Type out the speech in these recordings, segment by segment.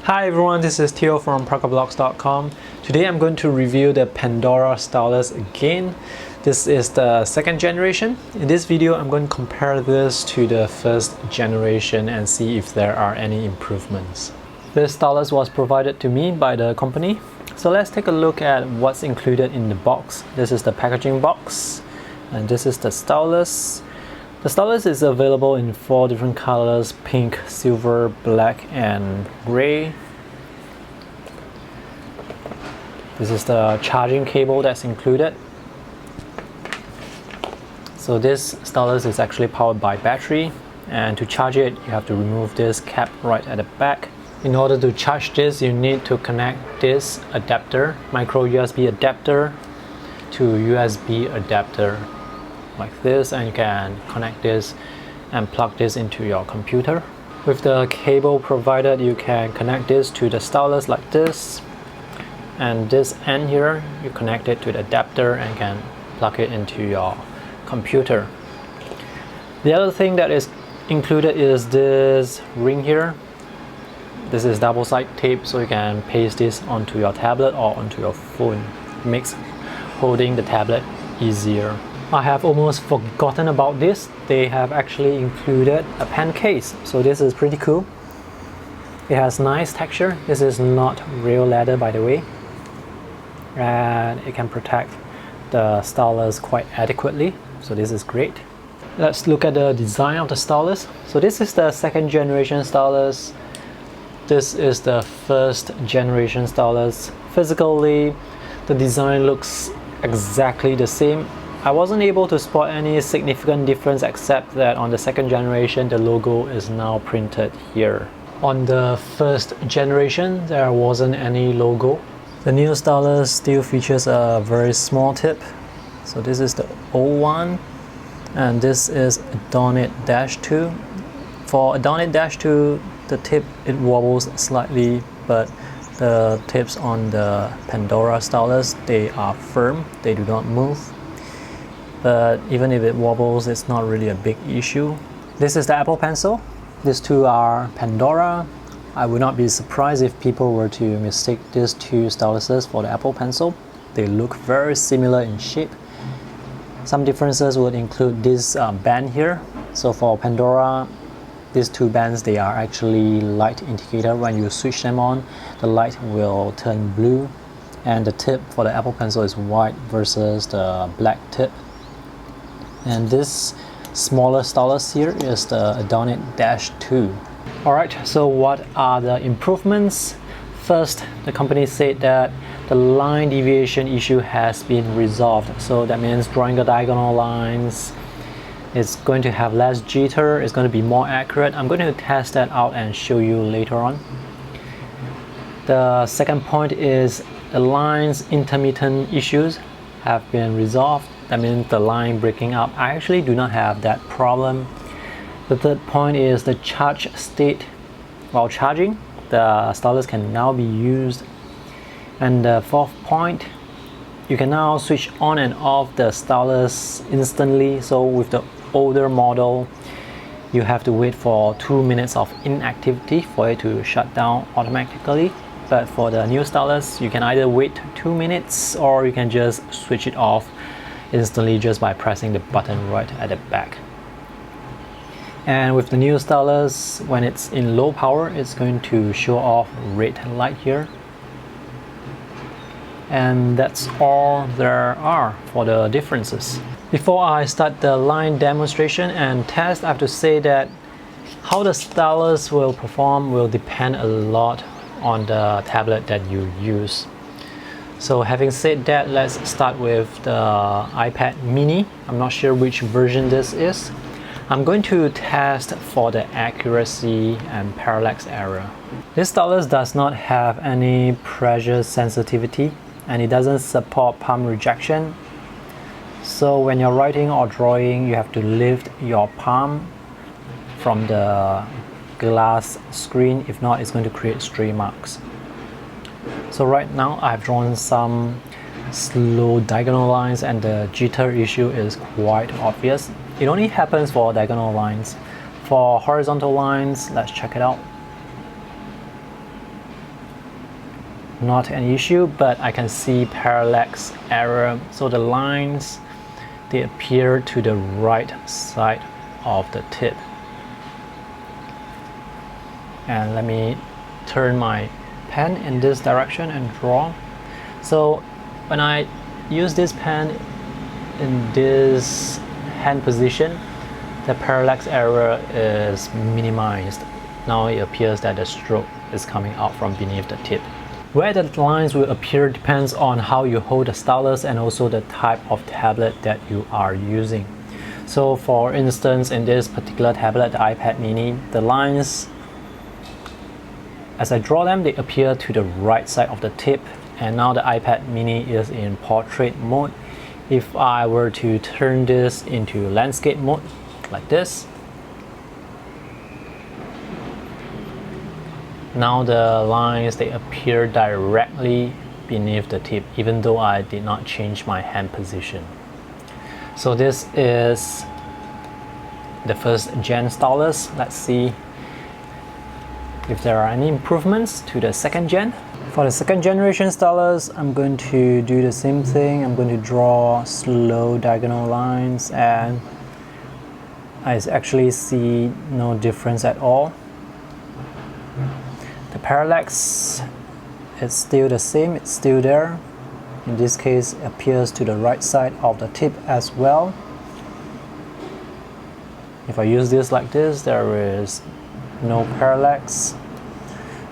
Hi everyone, this is Theo from ParkerBlogs.com. Today I'm going to review the Pendorra Stylus again. This is the second generation. In this video, I'm going to compare this to the first generation and see if there are any improvements. This stylus was provided to me by the company. So let's take a look at what's included in the box. This is the packaging box, and this is the stylus. The stylus is available in 4 different colors: pink, silver, black, and gray. This is the charging cable that's included. So this stylus is actually powered by battery, and to charge it you have to remove this cap right at the back. In order to charge this, you need to connect this adapter, micro USB adapter, to USB adapter like this, and you can connect this and plug this into your computer. With the cable provided, you can connect this to the stylus like this, and this end here you connect it to the adapter and can plug it into your computer. The other thing that is included is this ring here. This is double-sided tape, so you can paste this onto your tablet or onto your phone. It makes holding the tablet easier. I have almost forgotten about this. They have actually included a pen case, so this is pretty cool. It has nice texture. This is not real leather, by the way, and it can protect the stylus quite adequately, so this is great. Let's look at the design of the stylus. So this is the second generation stylus. This is the first generation stylus. Physically, the design looks exactly the same. I wasn't able to spot any significant difference, except that on the second generation the logo is now printed here. On the first generation there wasn't any logo. The new stylus still features a very small tip. So this is the old one, and this is Untitled-2. For Untitled-2, the tip, it wobbles slightly, but the tips on the Pendorra Stylus, they are firm, they do not move. But even if it wobbles, it's not really a big issue. This is the Apple Pencil. These two are Pendorra. I would not be surprised if people were to mistake these two styluses for the Apple Pencil. They look very similar in shape. Some differences would include this band here. So for Pendorra, these two bands, they are actually light indicator. When you switch them on, the light will turn blue. And the tip for the Apple Pencil is white versus the black tip. And this smaller stylus here is the Untitled-2. Alright, so what are the improvements? First, the company said that the line deviation issue has been resolved. So that means drawing the diagonal lines, it's going to have less jitter, it's going to be more accurate. I'm going to test that out and show you later on. The second point is the line's intermittent issues have been resolved. That means the line breaking up. I actually do not have that problem. The third point is the charge state. While charging, the stylus can now be used. And the fourth point, you can now switch on and off the stylus instantly. So with the older model, you have to wait for 2 minutes of inactivity for it to shut down automatically. But for the new stylus, you can either wait 2 minutes or you can just switch it off instantly just by pressing the button right at the back. And with the new stylus, when it's in low power, it's going to show off red light here. And that's all there are for the differences. Before I start the line demonstration and test, I have to say that how the stylus will perform will depend a lot on the tablet that you use. So having said that, let's start with the iPad mini. I'm not sure which version this is. I'm going to test for the accuracy and parallax error. This stylus does not have any pressure sensitivity, and it doesn't support palm rejection. So when you're writing or drawing, you have to lift your palm from the glass screen. If not, it's going to create stray marks. So right now I've drawn some slow diagonal lines, and the jitter issue is quite obvious. It only happens for diagonal lines. For horizontal lines, let's check it out. not an issue, but I can see parallax error. So the lines, they appear to the right side of the tip. And let me turn my pen in this direction and draw. So when I use this pen in this hand position, the parallax error is minimized. Now it appears that the stroke is coming out from beneath the tip. Where the lines will appear depends on how you hold the stylus and also the type of tablet that you are using. So for instance, in this particular tablet, the iPad mini, the lines, as I draw them, they appear to the right side of the tip, and now the iPad mini is in portrait mode. If I were to turn this into landscape mode, like this, now the lines, they appear directly beneath the tip, even though I did not change my hand position. So this is the first gen stylus. Let's see if there are any improvements to the second gen. For the second generation stylus, I'm going to do the same thing. I'm going to draw slow diagonal lines, and I actually see no difference at all. The parallax is still the same, it's still there. In this case, it appears to the right side of the tip as well. If I use this like this, there is no parallax.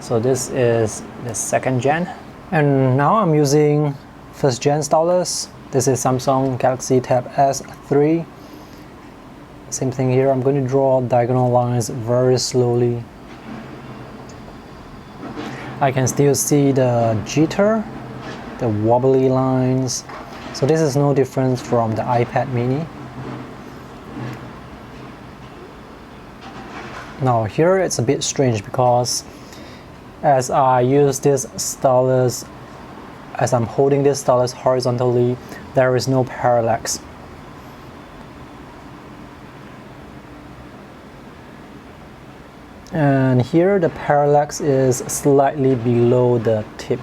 So this is the second gen. And now I'm using first gen stylus. This is Samsung Galaxy Tab S3. Same thing here, I'm going to draw diagonal lines very slowly. I can still see the jitter, the wobbly lines. So this is no difference from the iPad mini. Now here it's a bit strange because as I use this stylus, as I'm holding this stylus horizontally, there is no parallax. And here the parallax is slightly below the tip.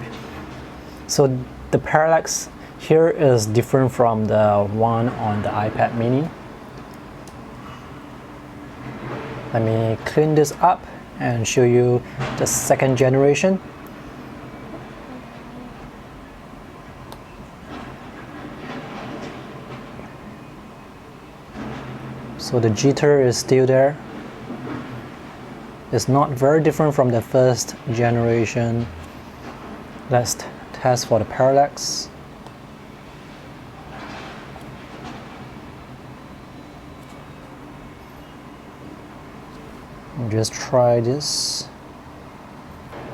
So the parallax here is different from the one on the iPad mini. Let me clean this up and show you the second generation. So the jitter is still there. It's not very different from the first generation. Let's test for the parallax. Just try this.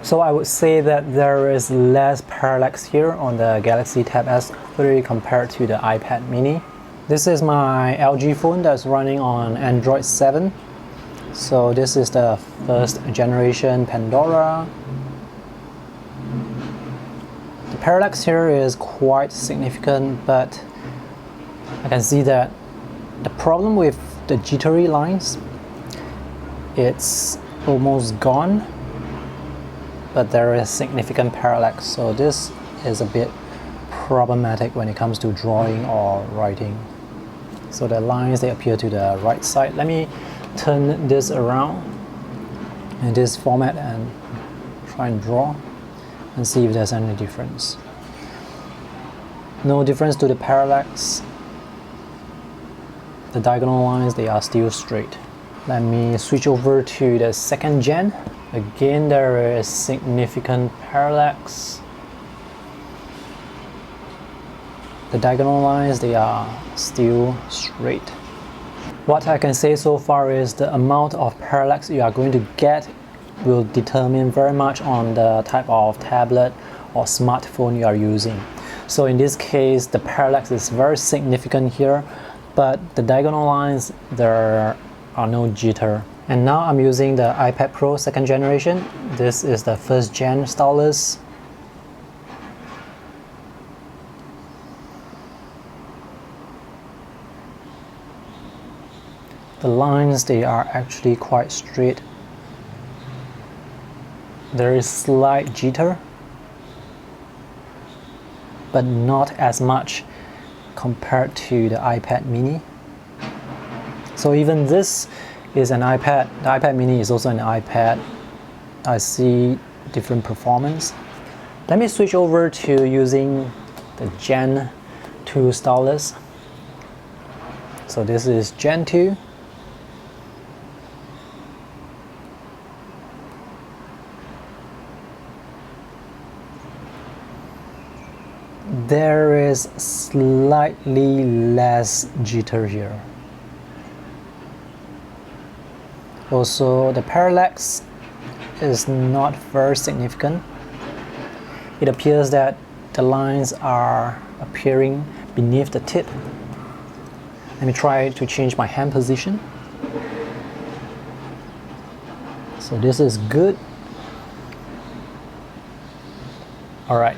So I would say that there is less parallax here on the Galaxy Tab S3 compared to the iPad mini. This is my LG phone that's running on Android 7. So this is the first generation Pendorra. The parallax here is quite significant, but I can see that the problem with the jittery lines, it's almost gone, but there is significant parallax. So this is a bit problematic when it comes to drawing or writing. So the lines, they appear to the right side. Let me turn this around in this format and try and draw and see if there's any difference. No difference to the parallax. The diagonal lines, they are still straight. Let me switch over to the second gen. Again, there is significant parallax. The diagonal lines, they are still straight. What I can say so far is the amount of parallax you are going to get will determine very much on the type of tablet or smartphone you are using. So in this case, the parallax is very significant here, but the diagonal lines, there are no jitter. And now I'm using the iPad Pro second generation. This is the first gen stylus. The lines, they are actually quite straight. There is slight jitter. but not as much compared to the iPad mini. So even this is an iPad, the iPad mini is also an iPad. I see different performance. Let me switch over to using the Gen 2 stylus. So this is Gen 2. There is slightly less jitter here. Also, the parallax is not very significant. It appears that the lines are appearing beneath the tip. Let me try to change my hand position. So this is good. Alright,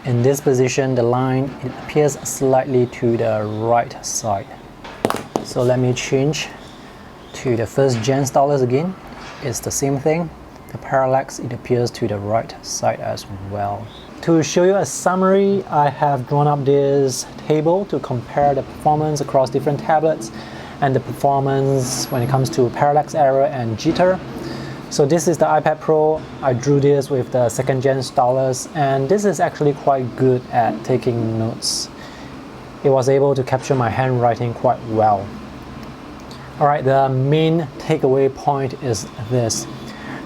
in this position the line, it appears slightly to the right side. So let me change to the first gen stylus again. It's the same thing. The parallax, it appears to the right side as well. To show you a summary, I have drawn up this table to compare the performance across different tablets and the performance when it comes to parallax error and jitter. So this is the iPad Pro. I drew this with the second gen stylus, and this is actually quite good at taking notes. It was able to capture my handwriting quite well. Alright, the main takeaway point is this.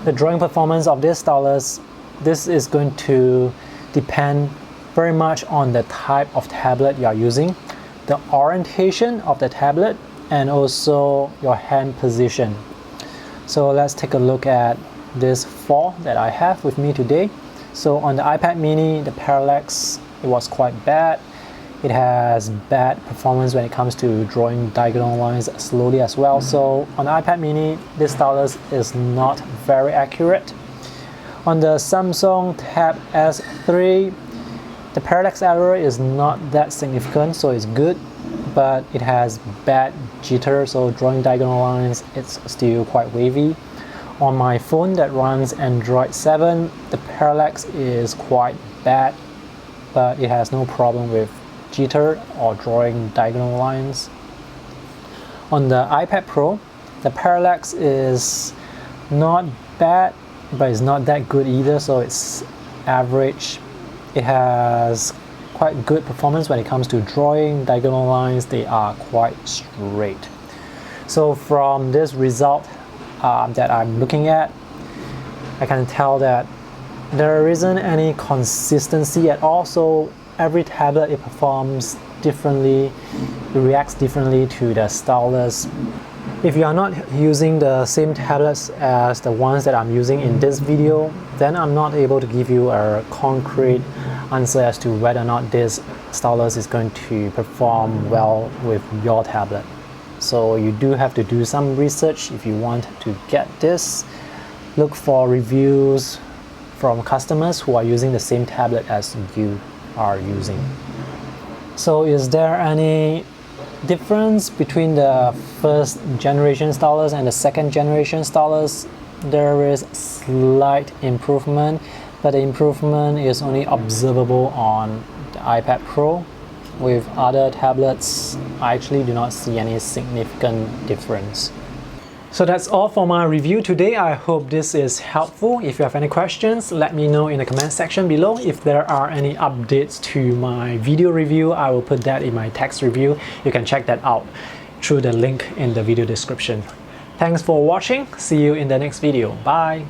The drawing performance of this stylus, this is going to depend very much on the type of tablet you are using, the orientation of the tablet, and also your hand position. So let's take a look at this 4 that I have with me today. So on the iPad mini, the parallax, it was quite bad. It has bad performance when it comes to drawing diagonal lines slowly as well. So on the iPad mini, this stylus is not very accurate. On the Samsung Tab S3, the parallax error is not that significant, so it's good, but it has bad jitter, so drawing diagonal lines, it's still quite wavy. On my phone that runs Android 7, the parallax is quite bad, but it has no problem with jitter or drawing diagonal lines. On the iPad Pro, the parallax is not bad, but it's not that good either, so it's average. It has quite good performance when it comes to drawing diagonal lines. They are quite straight. So from this result that I'm looking at, I can tell that there isn't any consistency at all. So every tablet, it performs differently, it reacts differently to the stylus. If you are not using the same tablets as the ones that I'm using in this video, then I'm not able to give you a concrete answer as to whether or not this stylus is going to perform well with your tablet. So you do have to do some research if you want to get this. Look for reviews from customers who are using the same tablet as you are using. So is there any difference between the first generation stylus and the second generation stylus? There is slight improvement, but the improvement is only observable on the iPad Pro. With other tablets, I actually do not see any significant difference. So that's all for my review today. I hope this is helpful. If you have any questions, let me know in the comment section below. If there are any updates to my video review, I will put that in my text review. You can check that out through the link in the video description. Thanks for watching. See you in the next video. Bye.